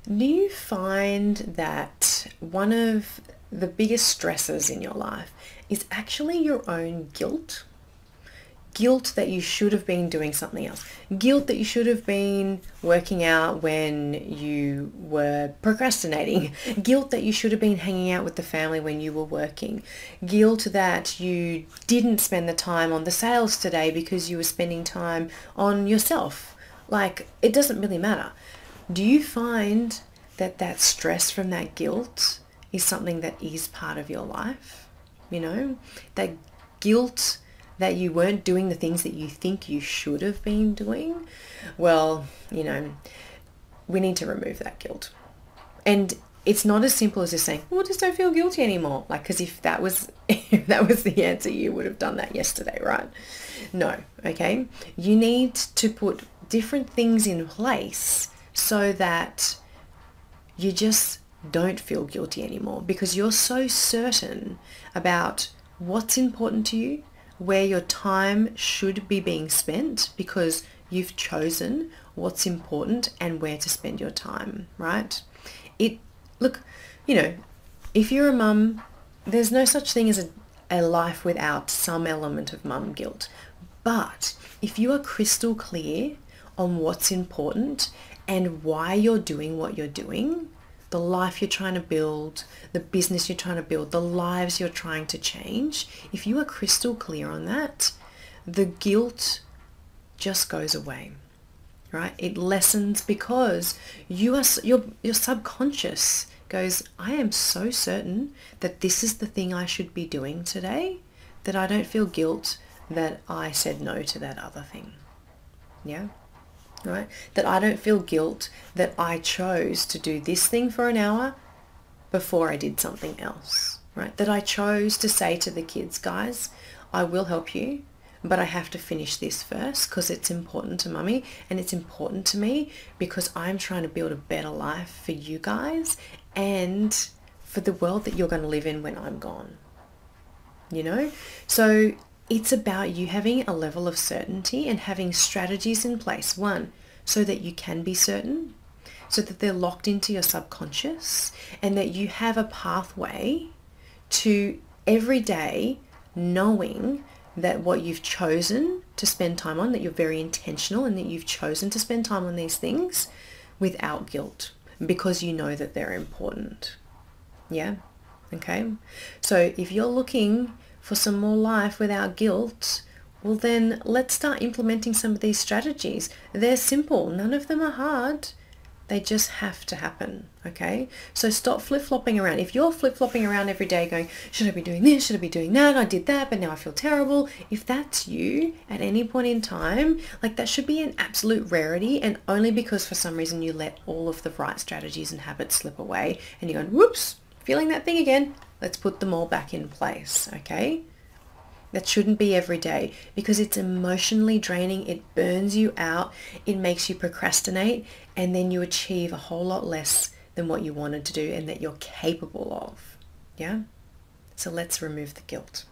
Do you find that one of the biggest stresses in your life is actually your own guilt? Guilt that you should have been doing something else. Guilt that you should have been working out when you were procrastinating. Guilt that you should have been hanging out with the family when you were working. Guilt that you didn't spend the time on the sales today because you were spending time on yourself. Like, it doesn't really matter. Do you find that that stress from that guilt is something that is part of your life? You know, that guilt that you weren't doing the things that you think you should have been doing? Well, we need to remove that guilt. And it's not as simple as just saying, well, just don't feel guilty anymore. Like, because if that was if that was the answer, you would have done that yesterday, right? No, okay? You need to put different things in place so that you just don't feel guilty anymore, because you're so certain about what's important to you, where your time should be being spent, because you've chosen what's important and where to spend your time, right? Look, if you're a mum, there's no such thing as a life without some element of mum guilt. But if you are crystal clear on what's important and why you're doing what you're doing, the life you're trying to build, the business you're trying to build, the lives you're trying to change, if you are crystal clear on that, the guilt just goes away, right? It lessens because your subconscious goes, I am so certain that this is the thing I should be doing today, that I don't feel guilt that I said no to that other thing. Yeah? Right? That I don't feel guilt that I chose to do this thing for an hour before I did something else, right? That I chose to say to the kids, guys, I will help you, but I have to finish this first because it's important to mummy and it's important to me because I'm trying to build a better life for you guys and for the world that you're going to live in when I'm gone. So it's about you having a level of certainty and having strategies in place. One, so that you can be certain, so that they're locked into your subconscious, and that you have a pathway to every day knowing that what you've chosen to spend time on, that you're very intentional and that you've chosen to spend time on these things without guilt because you know that they're important. Yeah? Okay? So if you're looking for some more life without guilt, well then let's start implementing some of these strategies. They're simple. None of them are hard. They just have to happen, okay? So stop flip-flopping around. If you're flip-flopping around every day going, should I be doing this? Should I be doing that? I did that, but now I feel terrible. If that's you at any point in time, like that should be an absolute rarity, and only because for some reason you let all of the right strategies and habits slip away and you're going, whoops, feeling that thing again. Let's put them all back in place, okay? That shouldn't be every day because it's emotionally draining. It burns you out. It makes you procrastinate, and then you achieve a whole lot less than what you wanted to do and that you're capable of. Yeah? So let's remove the guilt.